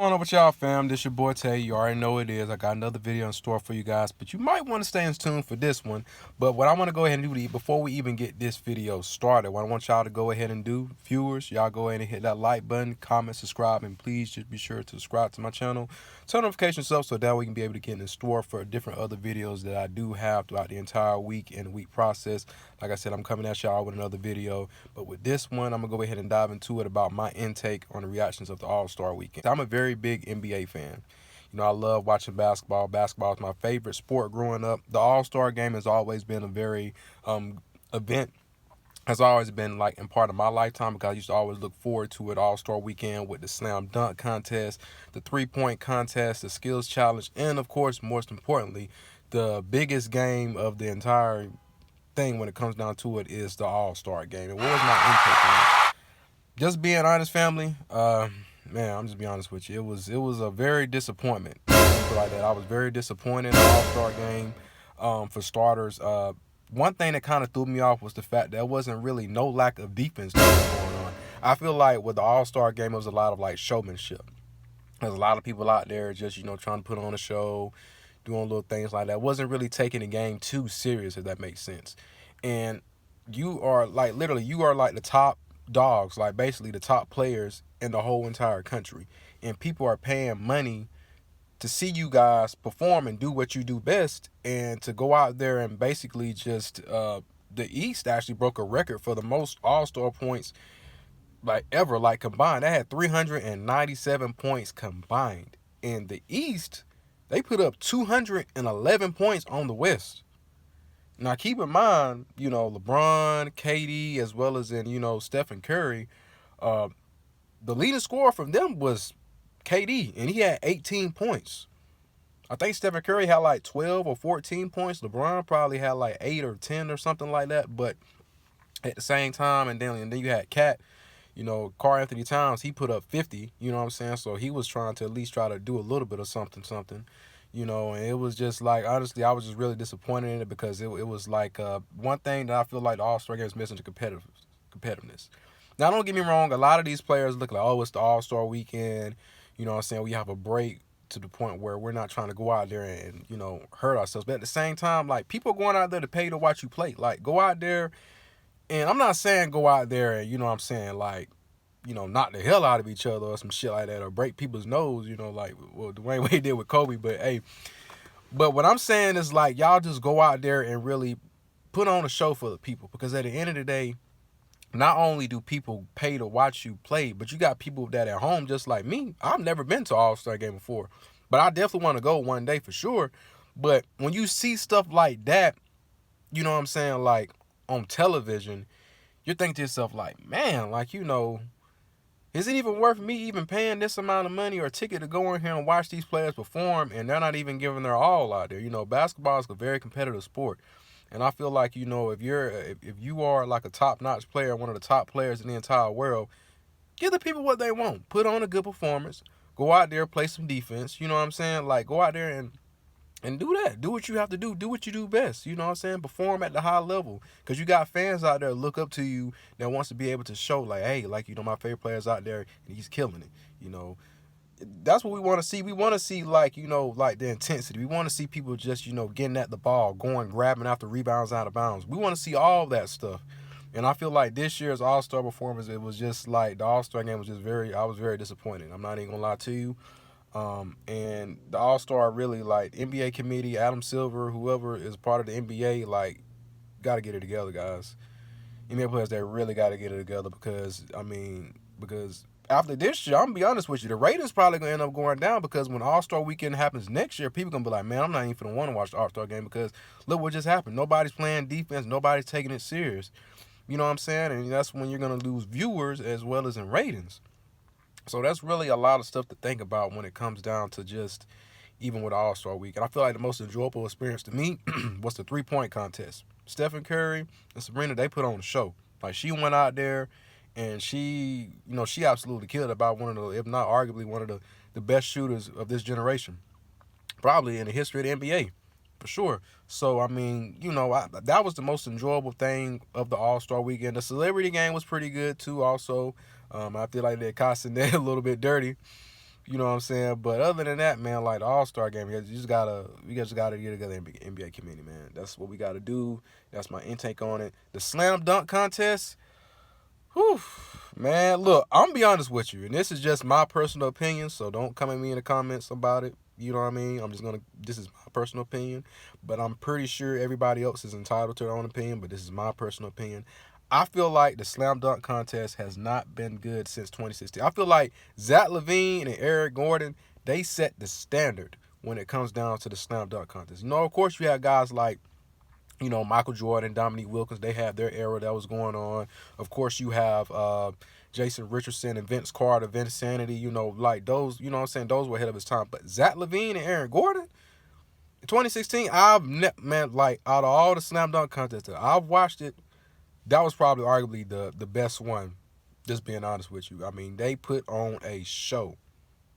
On over with y'all, fam. This your boy Tay. You already know what it is. I got another video in store for you guys, but you might want to stay in tune for this one. But what I want to go ahead and do before we even get this video started, what I want y'all to go ahead and do, viewers, y'all go ahead and hit that like button, comment, subscribe, and please just be sure to subscribe to my channel. Turn notifications up so that we can be able to get in store for different other videos that I do have throughout the entire week and the week process. Like I said, I'm coming at y'all with another video, but with this one, I'm gonna go ahead and dive into it about my intake on the reactions of the All-Star Weekend. I'm a very big NBA fan. You know, I love watching basketball. Basketball is my favorite sport growing up. The All-Star game has always been a very event has always been like in part of my lifetime because I used to always look forward to it. All-Star Weekend with the slam dunk contest, the three-point contest, the skills challenge, and of course, most importantly, the biggest game of the entire thing when it comes down to it is the All-Star game. And what was my intake on it? Just being honest, family, man, I'm just being honest with you. It was a very disappointment. Like that. I was very disappointed in the All-Star game. For starters, one thing that kind of threw me off was the fact there wasn't really no lack of defense that was going on. I feel like with the All-Star game, it was a lot of like showmanship. There's a lot of people out there just, trying to put on a show, doing little things like that. Wasn't really taking the game too serious, if that makes sense. And you are like, literally, you are like the top dogs, like basically the top players in the whole entire country. And people are paying money to see you guys perform and do what you do best, and to go out there and basically just, the East actually broke a record for the most All-Star points like ever, like combined. They had 397 points combined. In the East, they put up 211 points on the West. Now keep in mind, LeBron, KD, as well as in, Steph and Curry, the leading scorer from them was KD, and he had 18 points. I think Stephen Curry had like 12 or 14 points. LeBron probably had like 8 or 10 or something like that. But at the same time, and then you had Cat, Karl Anthony Towns, he put up 50, you know what I'm saying? So he was trying to at least try to do a little bit of something, and it was just like, honestly, I was just really disappointed in it because it was like one thing that I feel like the All-Star game is missing to competitiveness. Now, don't get me wrong, a lot of these players look like, oh, it's the All-Star weekend, you know what I'm saying? We have a break to the point where we're not trying to go out there and, hurt ourselves. But at the same time, like, people going out there to pay to watch you play. Like, go out there, and I'm not saying go out there and, like, knock the hell out of each other or some shit like that, or break people's nose, like what Dwayne Wade did with Kobe. But hey, but what I'm saying is, like, y'all just go out there and really put on a show for the people, because at the end of the day, not only do people pay to watch you play, but you got people that at home just like me. I've never been to All-Star game before, but I definitely want to go one day for sure. But when you see stuff like that, you know what I'm saying, like on television, you're thinking to yourself like, man, like, is it even worth me even paying this amount of money or a ticket to go in here and watch these players perform, and they're not even giving their all out there? Basketball is a very competitive sport. And I feel like, if you are like a top-notch player, one of the top players in the entire world, give the people what they want. Put on a good performance. Go out there, play some defense. You know what I'm saying? Like, go out there and do that. Do what you have to do. Do what you do best. You know what I'm saying? Perform at the high level. Because you got fans out there look up to you that wants to be able to show, like, hey, like, my favorite player's out there and he's killing it. That's what we want to see. We want to see, like, like the intensity. We want to see people just, getting at the ball, going, grabbing after rebounds out of bounds. We want to see all that stuff. And I feel like this year's All-Star performance, it was just like the All-Star game was just I was very disappointed. I'm not even going to lie to you. And the All-Star really, like, NBA committee, Adam Silver, whoever is part of the NBA, like, got to get it together, guys. NBA players, they really got to get it together because after this year, I'm going to be honest with you, the ratings probably going to end up going down, because when All-Star weekend happens next year, people going to be like, man, I'm not even going to want to watch the All-Star game because look what just happened. Nobody's playing defense. Nobody's taking it serious. You know what I'm saying? And that's when you're going to lose viewers as well as in ratings. So that's really a lot of stuff to think about when it comes down to just even with All-Star week. And I feel like the most enjoyable experience to me was the three-point contest. Stephen Curry and Sabrina, they put on a show. Like, she went out there and she absolutely killed, about one of the, if not arguably one of the best shooters of this generation, probably in the history of the NBA, for sure. So, I mean, that was the most enjoyable thing of the All-Star weekend. The celebrity game was pretty good, too, also. I feel like they're costing that a little bit dirty. You know what I'm saying? But other than that, man, like the All-Star game, we just gotta get together in the NBA community, man. That's what we gotta do. That's my intake on it. The slam dunk contest, whew, man. Look, I'm gonna be honest with you, and this is just my personal opinion, so don't come at me in the comments about it. You know what I mean? This is my personal opinion, but I'm pretty sure everybody else is entitled to their own opinion, but this is my personal opinion. I feel like the slam dunk contest has not been good since 2016. I feel like Zach LaVine and Eric Gordon, they set the standard when it comes down to the slam dunk contest. You know, of course, you have guys like, you know, Michael Jordan, Dominique Wilkins. They have their era that was going on. Of course, you have Jason Richardson and Vince Carter, Vince Sanity. You know, like those, you know what I'm saying? Those were ahead of his time. But Zach LaVine and Aaron Gordon, in 2016, man, like out of all the slam dunk contests that I've watched it, that was probably arguably the best one, just being honest with you. I mean, they put on a show.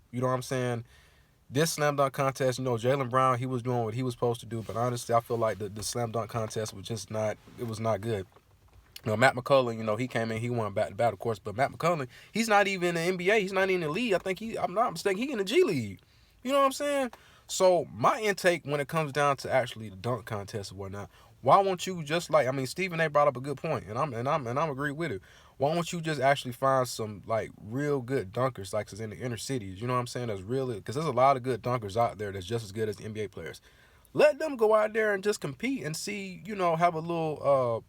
You know what I'm saying? This slam dunk contest, you know, Jaylen Brown, he was doing what he was supposed to do, but honestly, I feel like the slam dunk contest was just not, it was not good. You know, Matt McCullough, you know, he came in, he won back-to-back, of course, but Matt McCullough, he's not even in the NBA, he's not even in the league. I think I'm not mistaken, he in the G League. You know what I'm saying? So my intake when it comes down to actually the dunk contest and whatnot, why won't you just like, I mean, Stephen A brought up a good point, and I'm agree with it. Why don't you just actually find some like real good dunkers like in the inner cities? You know what I'm saying? That's really, because there's a lot of good dunkers out there that's just as good as the NBA players. Let them go out there and just compete and see, you know, have a little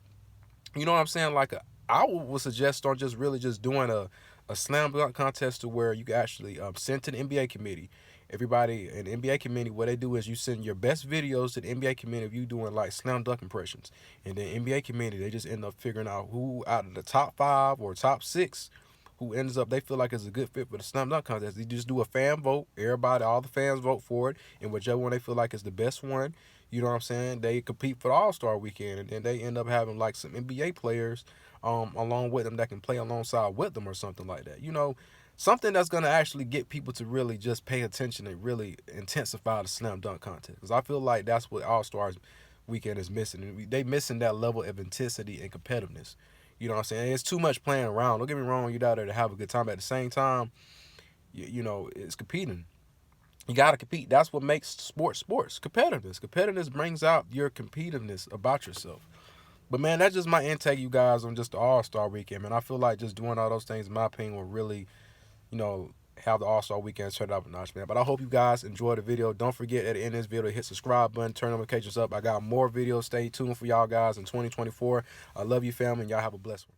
you know what I'm saying? Like, I would suggest on just really just doing a slam dunk contest to where you can actually send to the NBA committee. Everybody in the NBA committee, what they do is you send your best videos to the NBA committee of you doing like slam dunk impressions. And the NBA committee, they just end up figuring out who out of the top 5 or top 6 who ends up they feel like is a good fit for the slam dunk contest. They just do a fan vote. Everybody, all the fans vote for it, and whichever one they feel like is the best one, you know what I'm saying, they compete for the All-Star weekend, and then they end up having like some NBA players along with them that can play alongside with them or something like that. You know, something that's gonna actually get people to really just pay attention and really intensify the slam dunk contest. Because I feel like that's what All-Stars weekend is missing. And they missing that level of intensity and competitiveness. You know what I'm saying? It's too much playing around. Don't get me wrong, you're out there to have a good time. At the same time, you know, it's competing. You got to compete. That's what makes sports. Competitiveness. Competitiveness brings out your competitiveness about yourself. But, man, that's just my intake, you guys, on just the All-Star weekend, man. I feel like just doing all those things, in my opinion, will really, you know, have the All-Star weekend turn up a notch, man. But I hope you guys enjoyed the video. Don't forget at the end of this video to hit subscribe button, turn notifications up. I got more videos. Stay tuned for y'all guys in 2024. I love you, family, and y'all have a blessed one.